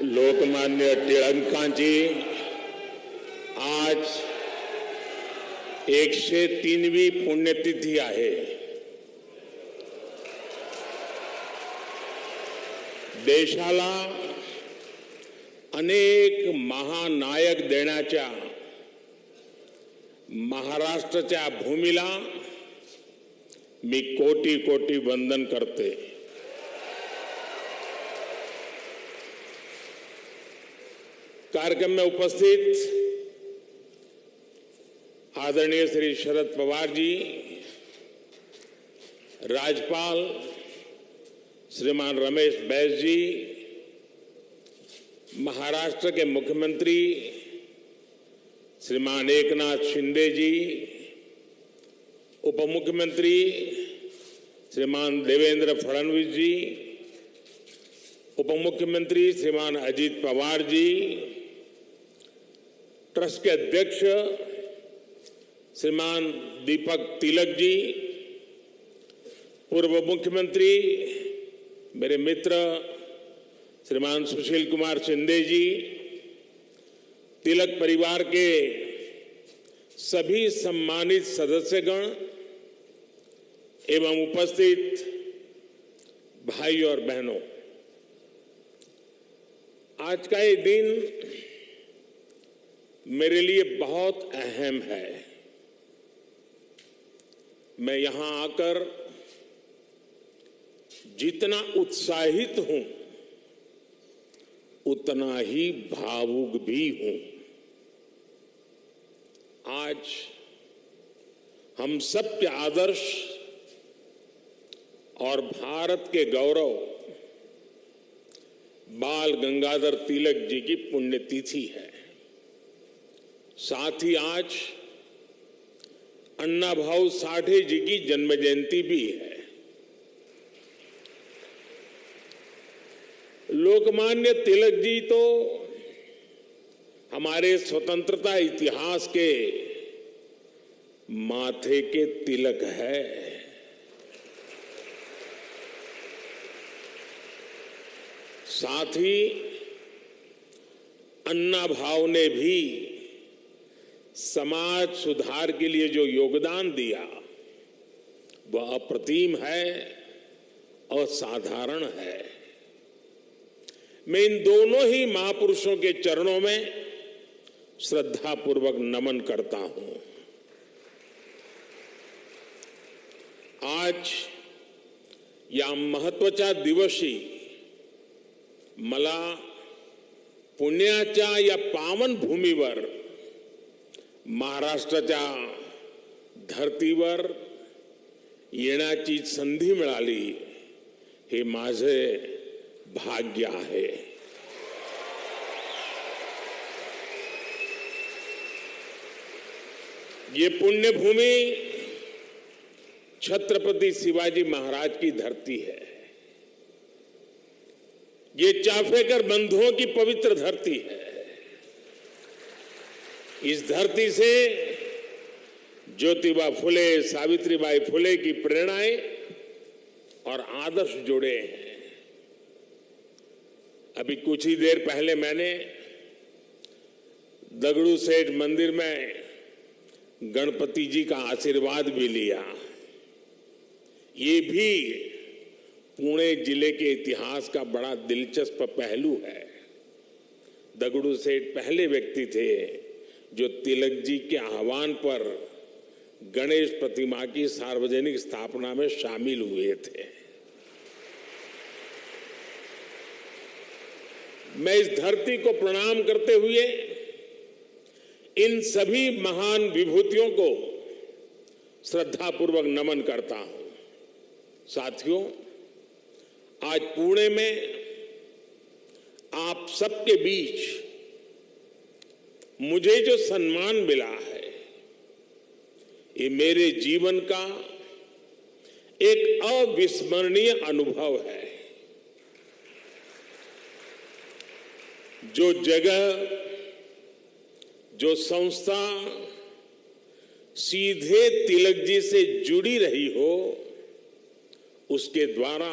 लोकमान्य टिळकांची आज 103वी पुण्यतिथी आहे. देशाला अनेक महानायक देण्याच्या महाराष्ट्राच्या भूमीला मी कोटी कोटी वंदन करते. कार्यक्रम में उपस्थित आदरणीय श्री शरद पवार जी, राज्यपाल श्रीमान रमेश बैस जी, महाराष्ट्र के मुख्यमंत्री श्रीमान एकनाथ शिंदे जी, उप मुख्यमंत्री श्रीमान देवेंद्र फडणवीस जी, उप मुख्यमंत्री श्रीमान अजीत पवार जी, ट्रस्ट के अध्यक्ष श्रीमान दीपक तिलक जी, पूर्व मुख्यमंत्री मेरे मित्र श्रीमान सुशील कुमार शिंदे जी, तिलक परिवार के सभी सम्मानित सदस्यगण एवं उपस्थित भाई और बहनों, आज का ये दिन मेरे लिए बहुत अहम है. मैं यहां आकर जितना उत्साहित हूं उतना ही भावुक भी हूं. आज हम सब के आदर्श और भारत के गौरव बाल गंगाधर तिलक जी की पुण्यतिथि है. साथ ही आज अन्ना भाऊ साठे जी की जन्म जयंती भी है. लोकमान्य तिलक जी तो हमारे स्वतंत्रता इतिहास के माथे के तिलक है. साथ ही अन्ना भाऊ ने भी समाज सुधार के लिए जो योगदान दिया वह अप्रतिम है, असाधारण है. मैं इन दोनों ही महापुरुषों के चरणों में श्रद्धापूर्वक नमन करता हूं. आज या महत्वाच्या दिवशी मला पुण्याच्या या पावन भूमीवर महाराष्ट्राच्या धर्तीवर येण्याची संधी मिळाली हे माझे भाग्य आहे. ये पुण्यभूमि छत्रपति शिवाजी महाराज की धरती है. ये चाफेकर बंधुओं की पवित्र धरती है. इस धरती से ज्योतिबा फुले, सावित्रीबाई फुले की प्रेरणाएं और आदर्श जुड़े हैं. अभी कुछ ही देर पहले मैंने दगड़ू सेठ मंदिर में गणपति जी का आशीर्वाद भी लिया. ये भी पुणे जिले के इतिहास का बड़ा दिलचस्प पहलू है. दगड़ू सेठ पहले व्यक्ति थे जो तिलक जी के आह्वान पर गणेश प्रतिमा की सार्वजनिक स्थापना में शामिल हुए थे. मैं इस धरती को प्रणाम करते हुए इन सभी महान विभूतियों को श्रद्धापूर्वक नमन करता हूं. साथियों, आज पुणे में आप सबके बीच मुझे जो सम्मान मिला है ये मेरे जीवन का एक अविस्मरणीय अनुभव है. जो जगह, जो संस्था सीधे तिलक जी से जुड़ी रही हो उसके द्वारा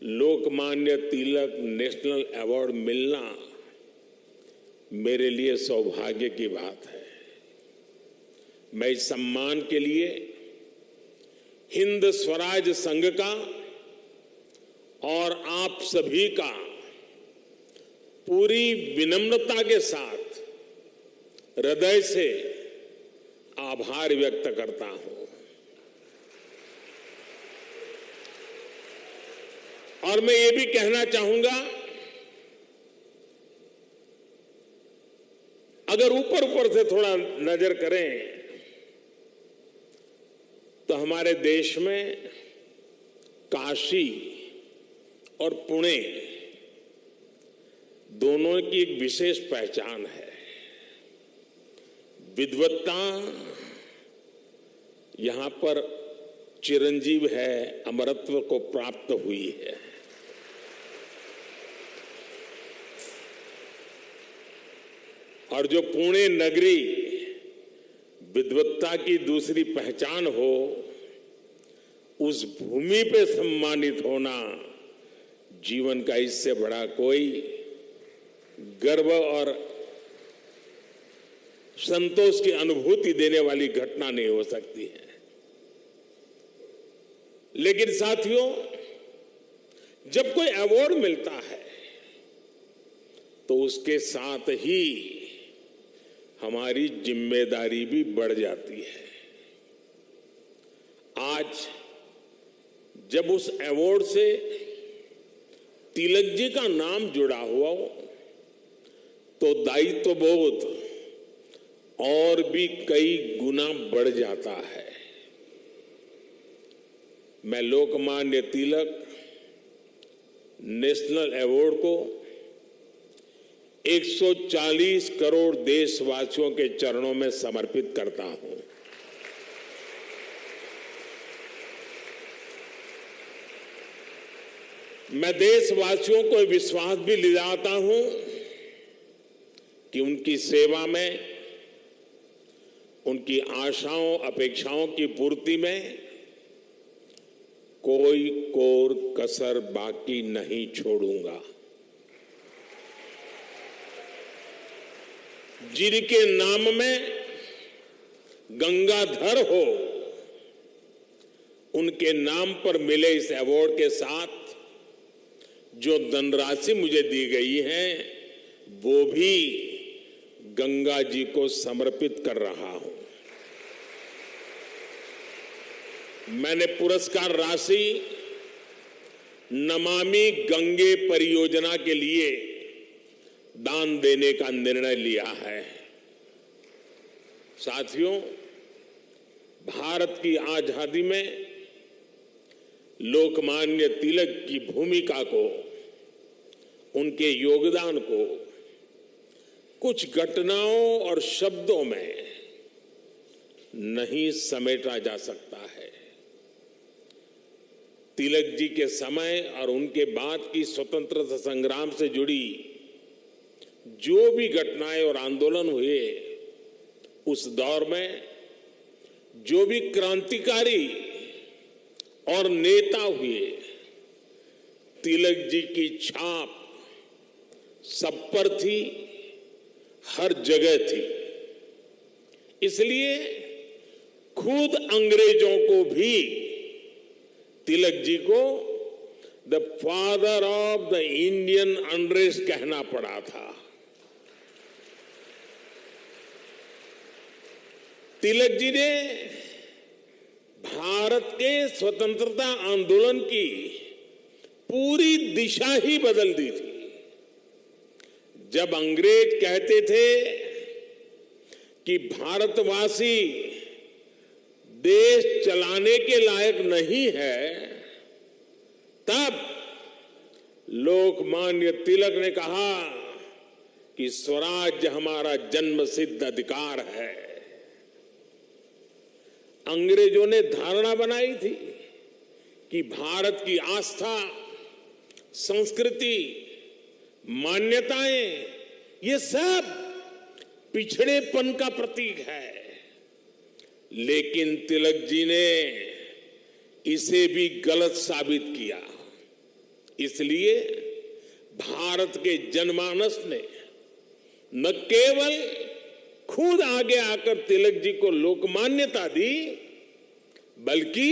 लोकमान्य तिलक नेशनल अवार्ड मिलना मेरे लिए सौभाग्य की बात है। मैं इस सम्मान के लिए हिंद स्वराज संघ का और आप सभी का पूरी विनम्रता के साथ हृदय से आभार व्यक्त करता हूं। और मैं ये भी कहना चाहूंगा, अगर ऊपर ऊपर से थोड़ा नजर करें तो हमारे देश में काशी और पुणे दोनों की एक विशेष पहचान है। विद्वत्ता यहां पर चिरंजीव है, अमरत्व को प्राप्त हुई है। और जो पुणे नगरी विद्वत्ता की दूसरी पहचान हो, उस भूमि पे सम्मानित होना जीवन का इससे बड़ा कोई गर्व और संतोष की अनुभूति देने वाली घटना नहीं हो सकती है। लेकिन साथियों, जब कोई अवार्ड मिलता है तो उसके साथ ही हमारी जिम्मेदारी भी बढ़ जाती है। आज जब उस अवार्ड से तिलक जी का नाम जुड़ा हुआ हो तो दायित्व बोध और भी कई गुना बढ़ जाता है। मैं लोकमान्य तिलक नेशनल अवार्ड को 140 करोड़ देशवासियों के चरणों में समर्पित करता हूं। मैं देशवासियों को विश्वास भी दिलाता हूं कि उनकी सेवा में, उनकी आशाओं अपेक्षाओं की पूर्ति में कोई कोर कसर बाकी नहीं छोड़ूंगा। जिनके नाम में गंगाधर हो, उनके नाम पर मिले इस अवार्ड के साथ जो धनराशि मुझे दी गई है वो भी गंगा जी को समर्पित कर रहा हूं। मैंने पुरस्कार राशि नमामि गंगे परियोजना के लिए दान देने का निर्णय लिया है। साथियों, भारत की आजादी में लोकमान्य तिलक की भूमिका को, उनके योगदान को कुछ घटनाओं और शब्दों में नहीं समेटा जा सकता है। तिलक जी के समय और उनके बाद की स्वतंत्रता संग्राम से जुड़ी जो भी घटनाएं और आंदोलन हुए, उस दौर में जो भी क्रांतिकारी और नेता हुए, तिलक जी की छाप सब पर थी, हर जगह थी। इसलिए खुद अंग्रेजों को भी तिलक जी को the father of the Indian unrest कहना पड़ा था। तिलक जी ने भारत के स्वतंत्रता आंदोलन की पूरी दिशा ही बदल दी थी। जब अंग्रेज कहते थे कि भारतवासी देश चलाने के लायक नहीं है, तब लोकमान्य तिलक ने कहा कि स्वराज्य हमारा जन्मसिद्ध अधिकार है। अंग्रेजों ने धारणा बनाई थी कि भारत की आस्था, संस्कृति, मान्यताएं, ये सब पिछड़ेपन का प्रतीक है। लेकिन तिलक जी ने इसे भी गलत साबित किया। इसलिए भारत के जनमानस ने न केवल खुद आगे आकर तिलक जी को लोकमान्यता दी, बल्कि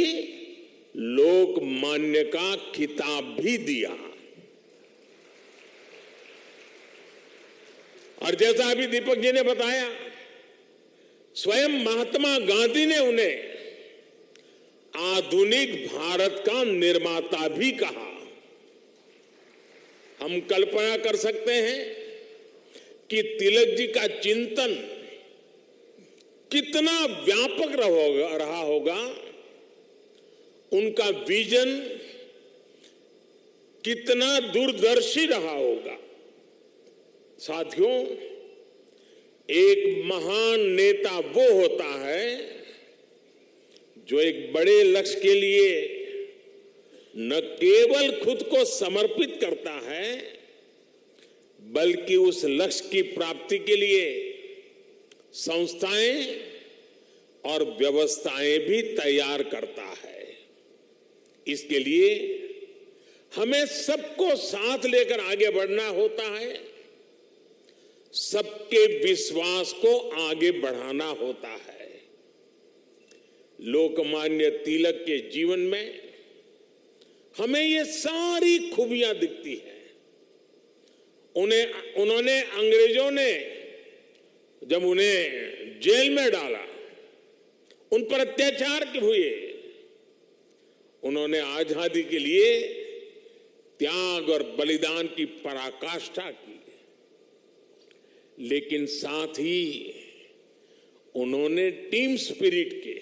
लोकमान्य का खिताब भी दिया। और जैसा अभी दीपक जी ने बताया, स्वयं महात्मा गांधी ने उन्हें आधुनिक भारत का निर्माता भी कहा। हम कल्पना कर सकते हैं कि तिलक जी का चिंतन कितना व्यापक रहा होगा, उनका विजन कितना दूरदर्शी रहा होगा। साथियों, एक महान नेता वो होता है जो एक बड़े लक्ष्य के लिए न केवल खुद को समर्पित करता है, बल्कि उस लक्ष्य की प्राप्ति के लिए संस्थाएं और व्यवस्थाएं भी तैयार करता है। इसके लिए हमें सबको साथ लेकर आगे बढ़ना होता है, सबके विश्वास को आगे बढ़ाना होता है। लोकमान्य तिलक के जीवन में हमें ये सारी खूबियां दिखती हैं। उन्होंने अंग्रेजों ने जब उन्हें जेल में डाला, उन पर अत्याचार हुए, उन्होंने आजादी के लिए त्याग और बलिदान की पराकाष्ठा की, लेकिन साथ ही उन्होंने टीम स्पिरिट के,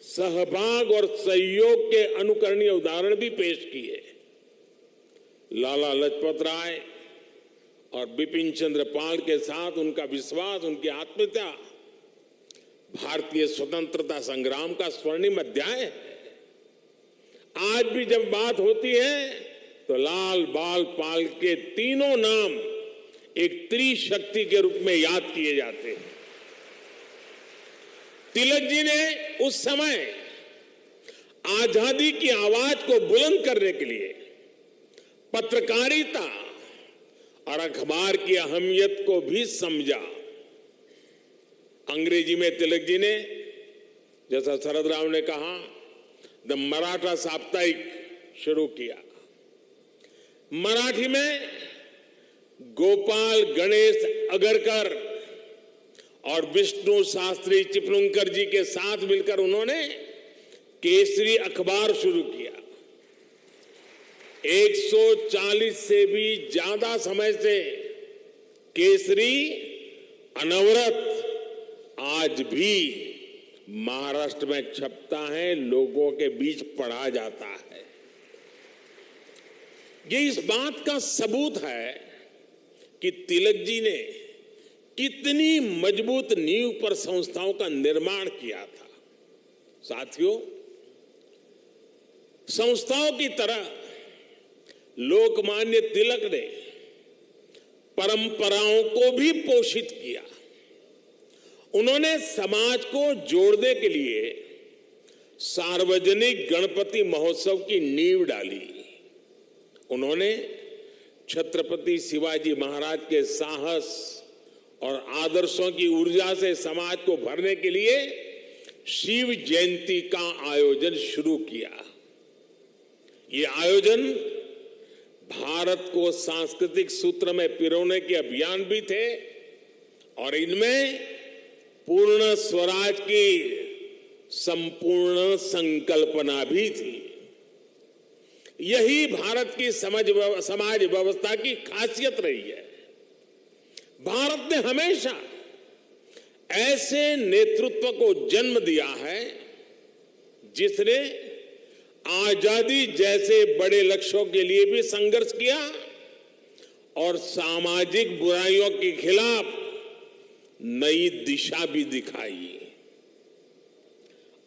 सहभाग और सहयोग के अनुकरणीय उदाहरण भी पेश किए। लाला लाजपत राय और बिपिन चंद्र पाल के साथ उनका विश्वास, उनकी आत्मीयता भारतीय स्वतंत्रता संग्राम का स्वर्णिम अध्याय है। आज भी जब बात होती है तो लाल, बाल, पाल के तीनों नाम एक त्रिशक्ति के रूप में याद किए जाते हैं। तिलक जी ने उस समय आजादी की आवाज को बुलंद करने के लिए पत्रकारिता और अखबार की अहमियत को भी समझा। अंग्रेजी में तिलक जी ने, जैसा शरद राव ने कहा, द मराठा साप्ताहिक शुरू किया। मराठी में गोपाल गणेश अगरकर और विष्णु शास्त्री चिपलुंकर जी के साथ मिलकर उन्होंने केसरी अखबार शुरू किया। 140 से भी ज्यादा समय से केसरी अनवरत आज भी महाराष्ट्र में छपता है, लोगों के बीच पढ़ा जाता है। ये इस बात का सबूत है कि तिलक जी ने कितनी मजबूत नींव पर संस्थाओं का निर्माण किया था। साथियों, संस्थाओं की तरह लोकमान्य तिलक ने परंपराओं को भी पोषित किया। उन्होंने समाज को जोड़ने के लिए सार्वजनिक गणपति महोत्सव की नींव डाली। उन्होंने छत्रपति शिवाजी महाराज के साहस और आदर्शों की ऊर्जा से समाज को भरने के लिए शिव जयंती का आयोजन शुरू किया। ये आयोजन भारत को सांस्कृतिक सूत्र में पिरोने के अभियान भी थे और इनमें पूर्ण स्वराज की संपूर्ण संकल्पना भी थी। यही भारत की समाज व्यवस्था की खासियत रही है। भारत ने हमेशा ऐसे नेतृत्व को जन्म दिया है जिसने आजादी जैसे बड़े लक्ष्यों के लिए भी संघर्ष किया और सामाजिक बुराइयों के खिलाफ नई दिशा भी दिखाई।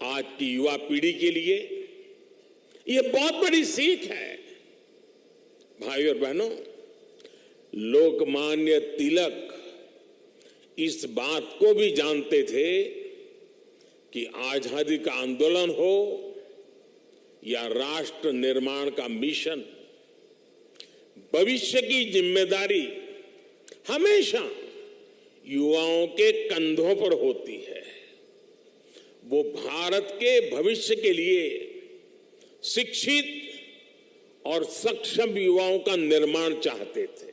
आज की युवा पीढ़ी के लिए यह बहुत बड़ी सीख है। भाई और बहनों, लोकमान्य तिलक इस बात को भी जानते थे कि आजादी का आंदोलन हो या राष्ट्र निर्माण का मिशन, भविष्य की जिम्मेदारी हमेशा युवाओं के कंधों पर होती है। वो भारत के भविष्य के लिए शिक्षित और सक्षम युवाओं का निर्माण चाहते थे।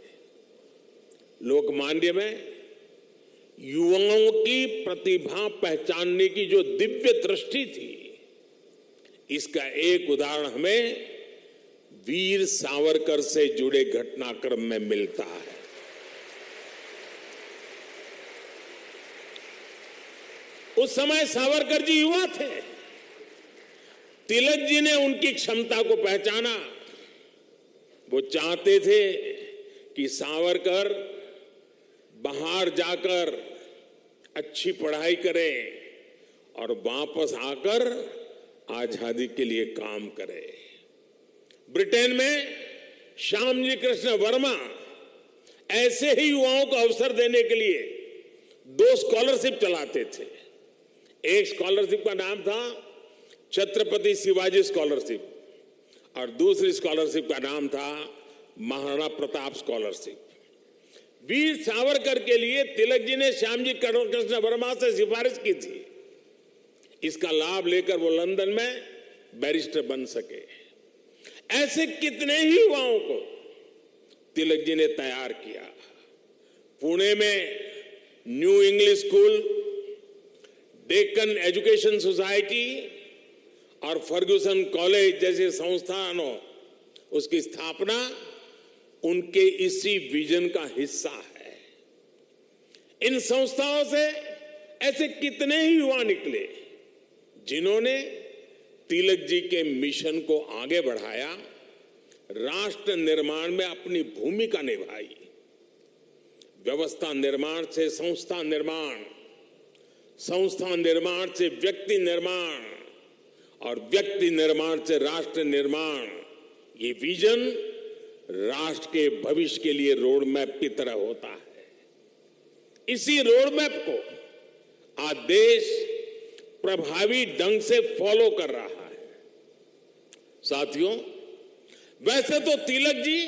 लोकमान्य में युवाओं की प्रतिभा पहचानने की जो दिव्य दृष्टि थी, इसका एक उदाहरण हमें वीर सावरकर से जुड़े घटनाक्रम में मिलता है। उस समय सावरकर जी युवा थे। तिलक जी ने उनकी क्षमता को पहचाना। वो चाहते थे कि सावरकर बाहर जाकर अच्छी पढ़ाई करें और वापस आकर आजादी के लिए काम करें। ब्रिटेन में श्यामजी कृष्ण वर्मा ऐसे ही युवाओं को अवसर देने के लिए 2 स्कॉलरशिप चलाते थे। एक स्कॉलरशिप का नाम था छत्रपति शिवाजी स्कॉलरशिप और दूसरी स्कॉलरशिप का नाम था महाराणा प्रताप स्कॉलरशिप। वीर सावरकर के लिए तिलक जी ने श्यामजी कृष्ण वर्मा से सिफारिश की थी। इसका लाभ लेकर वो लंदन में बैरिस्टर बन सके। ऐसे कितने ही युवाओं को तिलक जी ने तैयार किया। पुणे में new English school, Deccan education society और फर्ग्यूसन कॉलेज जैसे संस्थानों, उसकी स्थापना उनके इसी विजन का हिस्सा है। इन संस्थाओं से ऐसे कितने ही युवा निकले जिन्होंने तिलक जी के मिशन को आगे बढ़ाया, राष्ट्र निर्माण में अपनी भूमिका निभाई। व्यवस्था निर्माण से संस्था निर्माण, संस्था निर्माण से व्यक्ति निर्माण और व्यक्ति निर्माण से राष्ट्र निर्माण, ये विजन राष्ट्र के भविष्य के लिए रोड मैप की तरह होता है। इसी रोड मैप को आज देश प्रभावी ढंग से फॉलो कर रहा है। साथियों, वैसे तो तिलक जी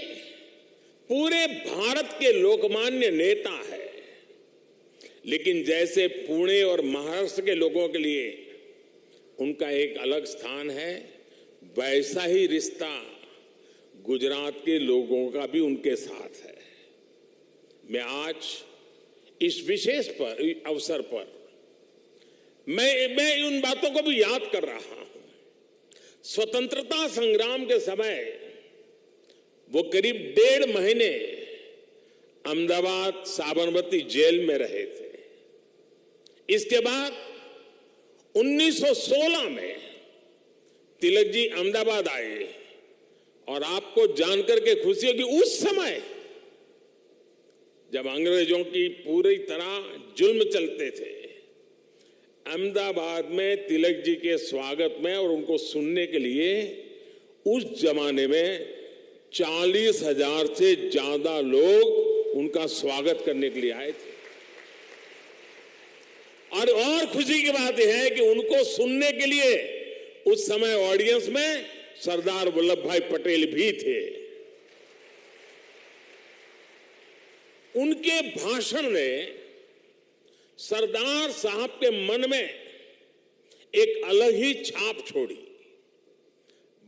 पूरे भारत के लोकमान्य नेता है, लेकिन जैसे पुणे और महाराष्ट्र के लोगों के लिए उनका एक अलग स्थान है, वैसा ही रिश्ता गुजरात के लोगों का भी उनके साथ है। मैं आज इस विशेष अवसर पर मैं उन बातों को भी याद कर रहा हूं। स्वतंत्रता संग्राम के समय वो करीब 1.5 महीने अहमदाबाद साबरमती जेल में रहे थे। इसके बाद 1916 में तिलक जी अहमदाबाद आए और आपको जानकर के खुशी होगी, उस समय जब अंग्रेजों की पूरी तरह जुल्म चलते थे, अहमदाबाद में तिलक जी के स्वागत में और उनको सुनने के लिए उस जमाने में 40,000 से ज्यादा लोग उनका स्वागत करने के लिए आए थे। और खुशी की बात यह है कि उनको सुनने के लिए उस समय ऑडियंस में सरदार वल्लभ भाई पटेल भी थे। उनके भाषण ने सरदार साहब के मन में एक अलग ही छाप छोड़ी।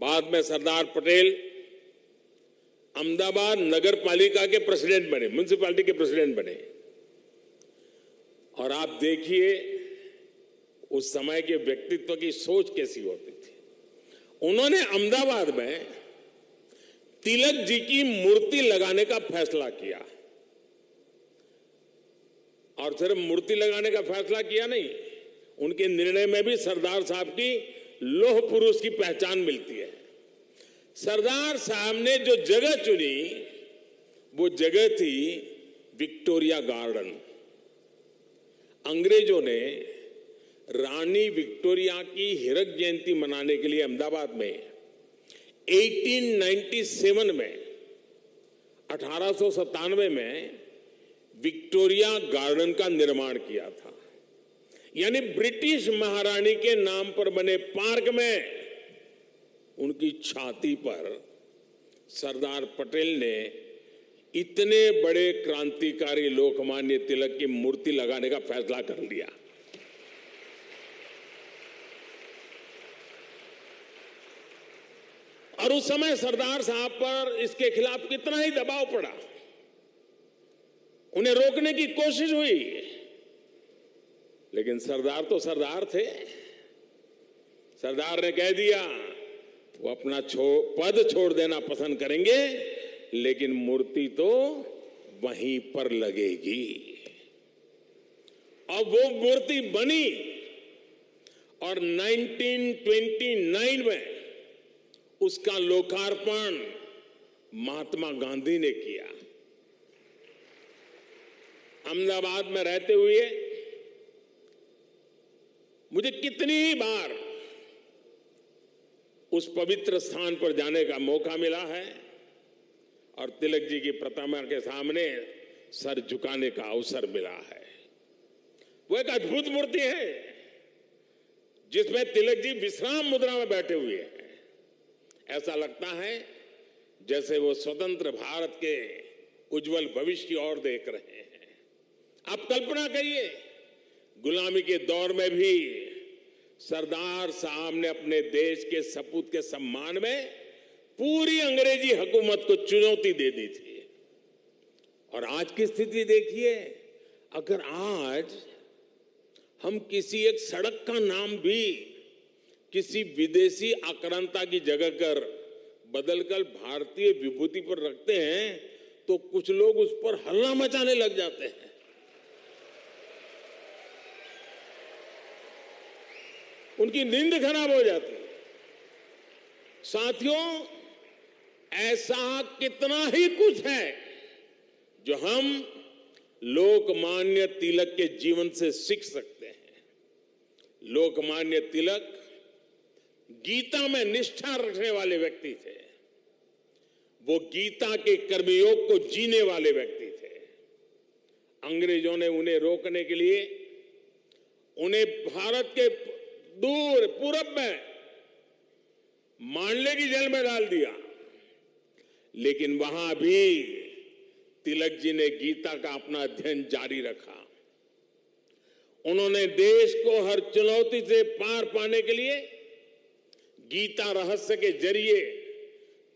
बाद में सरदार पटेल अहमदाबाद नगर पालिका के प्रेसिडेंट बने, म्युनिसिपैलिटी के प्रेसिडेंट बने। और आप देखिए उस समय के व्यक्तित्व की सोच कैसी होती थी। उन्होंने अहमदाबाद में तिलक जी की मूर्ति लगाने का फैसला किया। और सिर्फ मूर्ति लगाने का फैसला किया नहीं, उनके निर्णय में भी सरदार साहब की लौह पुरुष की पहचान मिलती है। सरदार साहब ने जो जगह चुनी वो जगह थी विक्टोरिया गार्डन। अंग्रेजों ने रानी विक्टोरिया की हीरक जयंती मनाने के लिए अहमदाबाद में 1897 में 1897 में विक्टोरिया गार्डन का निर्माण किया था। यानी ब्रिटिश महारानी के नाम पर बने पार्क में उनकी छाती पर सरदार पटेल ने इतने बड़े क्रांतिकारी लोकमान्य तिलक की मूर्ति लगाने का फैसला कर लिया। और उस समय सरदार साहब पर इसके खिलाफ कितना ही दबाव पड़ा, उन्हें रोकने की कोशिश हुई, लेकिन सरदार तो सरदार थे। सरदार ने कह दिया वो अपना पद छोड़ देना पसंद करेंगे, लेकिन मूर्ति तो वहीं पर लगेगी। और वो मूर्ति बनी और 1929 में उसका लोकार्पण महात्मा गांधी ने किया। अहमदाबाद में रहते हुए मुझे कितनी ही बार उस पवित्र स्थान पर जाने का मौका मिला है और तिलक जी की प्रतिमा के सामने सर झुकाने का अवसर मिला है। वो एक अद्भुत मूर्ति है जिसमें तिलक जी विश्राम मुद्रा में बैठे हुए हैं। ऐसा लगता है जैसे वो स्वतंत्र भारत के उज्जवल भविष्य की ओर देख रहे हैं। आप कल्पना करिए, गुलामी के दौर में भी सरदार साहब ने अपने देश के सपूत के सम्मान में पूरी अंग्रेजी हुकूमत को चुनौती दे दी थी। और आज की स्थिति देखिए, अगर आज हम किसी एक सड़क का नाम भी किसी विदेशी आक्रांता की जगह कर बदलकर भारतीय विभूति पर रखते हैं तो कुछ लोग उस पर हल्ला मचाने लग जाते हैं। उनकी नींद खराब हो जाती है। साथियों, ऐसा कितना ही कुछ है जो हम लोकमान्य तिलक के जीवन से सीख सकते हैं। लोकमान्य तिलक गीता में निष्ठा रखने वाले व्यक्ति थे। वो गीता के कर्मयोग को जीने वाले व्यक्ति थे। अंग्रेजों ने उन्हें रोकने के लिए उन्हें भारत के दूर पूरब में मांडले की जेल में डाल दिया, लेकिन वहां भी तिलक जी ने गीता का अपना अध्ययन जारी रखा। उन्होंने देश को हर चुनौती से पार पाने के लिए गीता रहस्य के जरिए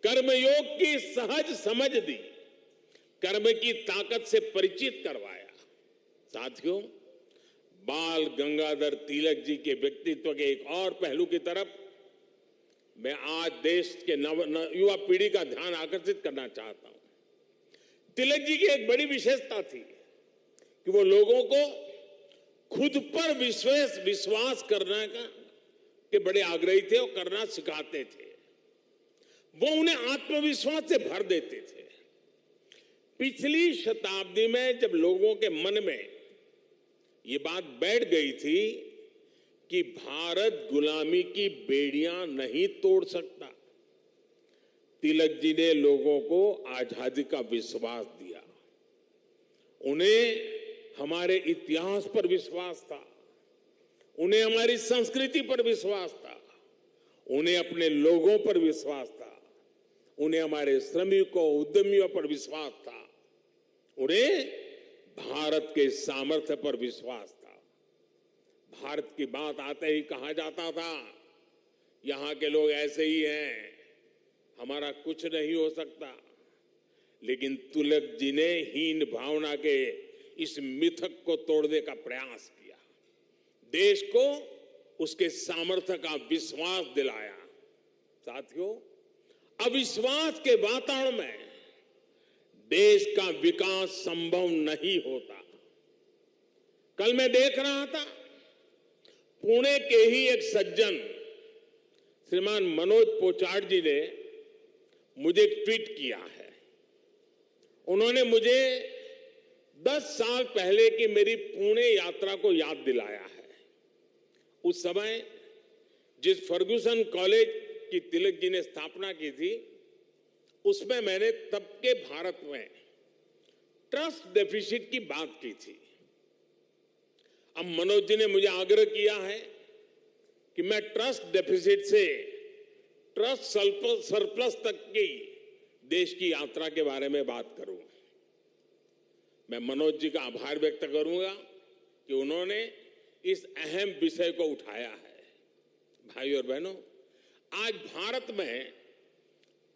कर्मयोग की सहज समझ दी, कर्म की ताकत से परिचित करवाया। साथियों, बाल गंगाधर तिलक जी के व्यक्तित्व के एक और पहलू की तरफ मैं आज देश के युवा पीढ़ी का ध्यान आकर्षित करना चाहता हूं। तिलक जी की एक बड़ी विशेषता थी कि वो लोगों को खुद पर विश्वास करने के बड़े आग्रही थे और करना सिखाते थे। वो उन्हें आत्मविश्वास से भर देते थे। पिछली शताब्दी में जब लोगों के मन में ये बात बैठ गई थी कि भारत गुलामी की बेड़ियां नहीं तोड़ सकता, तिलक जी ने लोगों को आजादी का विश्वास दिया। उन्हें हमारे इतिहास पर विश्वास था, उन्हें हमारी संस्कृति पर विश्वास था, उन्हें अपने लोगों पर विश्वास था, उन्हें हमारे श्रमिकों उद्यमियों पर विश्वास था, उन्हें भारत के सामर्थ्य पर विश्वास था। भारत की बात आते ही कहा जाता था यहां के लोग ऐसे ही हैं, हमारा कुछ नहीं हो सकता। लेकिन तिलक जी ने हीन भावना के इस मिथक को तोड़ने का प्रयास किया, देश को उसके सामर्थ्य का विश्वास दिलाया। साथियों, अविश्वास के वातावरण में देश का विकास संभव नहीं होता। कल मैं देख रहा था, पुणे के ही एक सज्जन श्रीमान मनोज पोचाट जी ने मुझे एक ट्वीट किया है। उन्होंने मुझे 10 साल पहले की मेरी पुणे यात्रा को याद दिलाया है। उस समय जिस फर्ग्यूसन कॉलेज की तिलक जी ने स्थापना की थी, उसमें मैंने तब के भारत में ट्रस्ट डेफिसिट की बात की थी। अब मनोज जी ने मुझे आग्रह किया है कि मैं ट्रस्ट डेफिसिट से ट्रस्ट सरप्लस तक की देश की यात्रा के बारे में बात करूं। मैं मनोज जी का आभार व्यक्त करूंगा कि उन्होंने इस अहम विषय को उठाया है। भाई और बहनों, आज भारत में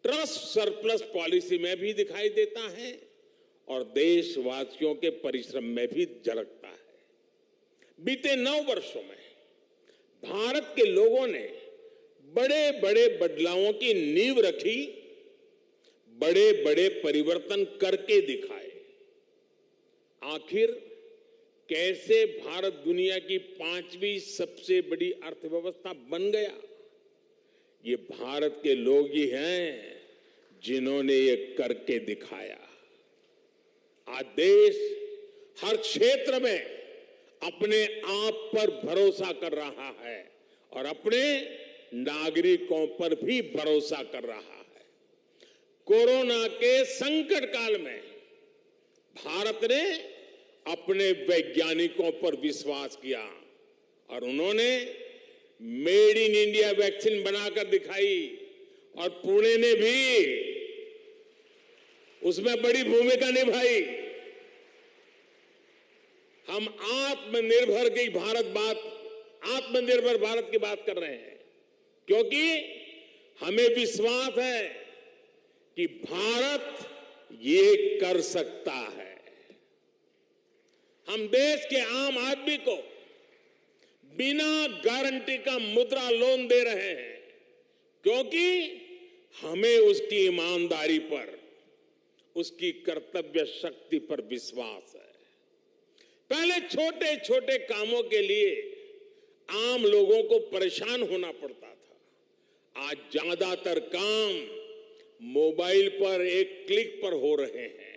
ट्रस्ट सरप्लस पॉलिसी में भी दिखाई देता है और देशवासियों के परिश्रम में भी झलकता है। बीते 9 वर्षों में भारत के लोगों ने बड़े बड़े बदलावों की नींव रखी, बड़े बड़े परिवर्तन करके दिखाए। आखिर कैसे भारत दुनिया की 5वीं सबसे बड़ी अर्थव्यवस्था बन गया? ये भारत के लोग ही हैं जिन्होंने ये करके दिखाया। आज देश हर क्षेत्र में अपने आप पर भरोसा कर रहा है और अपने नागरिकों पर भी भरोसा कर रहा है। कोरोना के संकट काल में भारत ने अपने वैज्ञानिकों पर विश्वास किया और उन्होंने मेड इन इंडिया वैक्सीन बनाकर दिखाई और पुणे ने भी उसमें बड़ी भूमिका निभाई। हम आत्मनिर्भर भारत की बात कर रहे हैं क्योंकि हमें विश्वास है कि भारत ये कर सकता है। हम देश के आम आदमी को बिना गारंटी का मुद्रा लोन दे रहे हैं क्योंकि हमें उसकी ईमानदारी पर, उसकी कर्तव्य शक्ति पर विश्वास है। पहले छोटे छोटे कामों के लिए आम लोगों को परेशान होना पड़ता था। आज ज्यादातर काम मोबाइल पर एक क्लिक पर हो रहे हैं।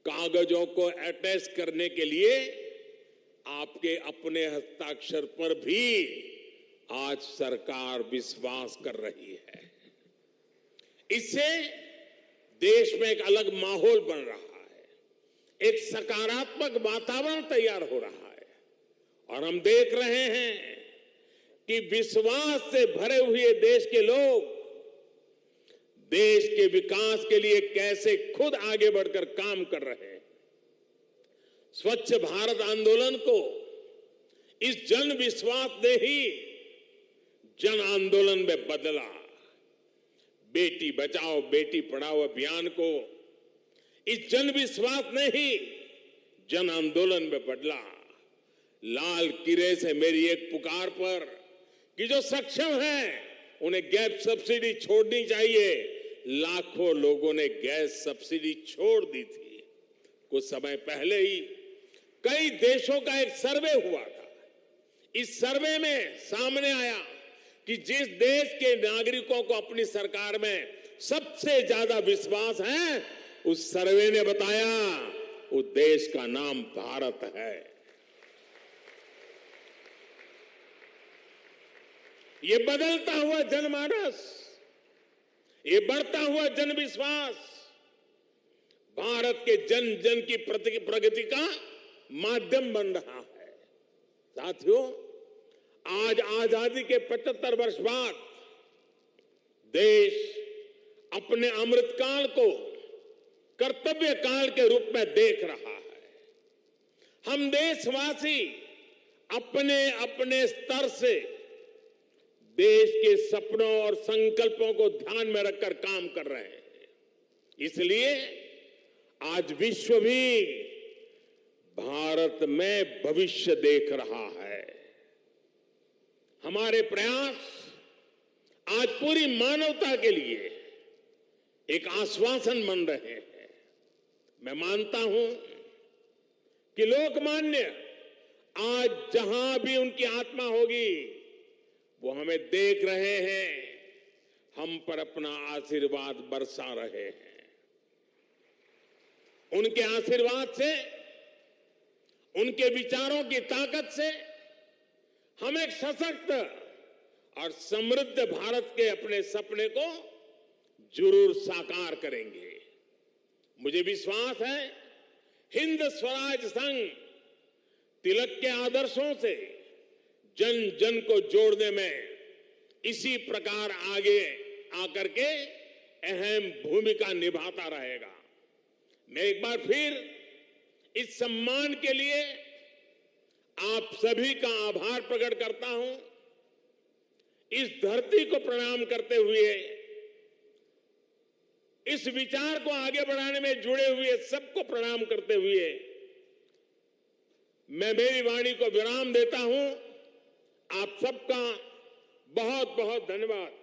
कागजों को अटैच करने के लिए आपके अपने हस्ताक्षर पर भी आज सरकार विश्वास कर रही है। इससे देश में एक अलग माहौल बन रहा है, एक सकारात्मक वातावरण तैयार हो रहा है और हम देख रहे हैं कि विश्वास से भरे हुए देश के लोग देश के विकास के लिए कैसे खुद आगे बढ़कर काम कर रहे हैं। स्वच्छ भारत आंदोलन को इस जन विश्वास ने ही जन आंदोलन में बदला। बेटी बचाओ बेटी पढ़ाओ अभियान को इस जन विश्वास ने ही जन आंदोलन में बदला। लाल किले से मेरी एक पुकार पर कि जो सक्षम हैं उन्हें गैस सब्सिडी छोड़नी चाहिए, लाखों लोगों ने गैस सब्सिडी छोड़ दी थी। कुछ समय पहले ही कई देशों का एक सर्वे हुआ था। इस सर्वे में सामने आया कि जिस देश के नागरिकों को अपनी सरकार में सबसे ज्यादा विश्वास है, उस सर्वे ने बताया उस देश का नाम भारत है। ये बदलता हुआ जनमानस, ये बढ़ता हुआ जनविश्वास भारत के जन जन की प्रगति का माध्यम बन रहा है। साथियों, आज आजादी के 75 वर्ष बाद देश अपने अमृतकाल को कर्तव्य काल के रूप में देख रहा है। हम देशवासी अपने अपने स्तर से देश के सपनों और संकल्पों को ध्यान में रखकर काम कर रहे हैं। इसलिए आज विश्व भी भारत में भविष्य देख रहा है। हमारे प्रयास आज पूरी मानवता के लिए एक आश्वासन बन रहे हैं। मैं मानता हूं कि लोकमान्य आज जहां भी उनकी आत्मा होगी वो हमें देख रहे हैं, हम पर अपना आशीर्वाद बरसा रहे हैं। उनके आशीर्वाद से, उनके विचारों की ताकत से हम एक सशक्त और समृद्ध भारत के अपने सपने को जरूर साकार करेंगे। मुझे विश्वास है हिंद स्वराज संघ तिलक के आदर्शों से जन जन को जोड़ने में इसी प्रकार आगे आकर के अहम भूमिका निभाता रहेगा। मैं एक बार फिर इस सम्मान के लिए आप सभी का आभार प्रकट करता हूं। इस धरती को प्रणाम करते हुए, इस विचार को आगे बढ़ाने में जुड़े हुए सबको प्रणाम करते हुए मैं मेरी वाणी को विराम देता हूं। आप सबका बहुत बहुत धन्यवाद।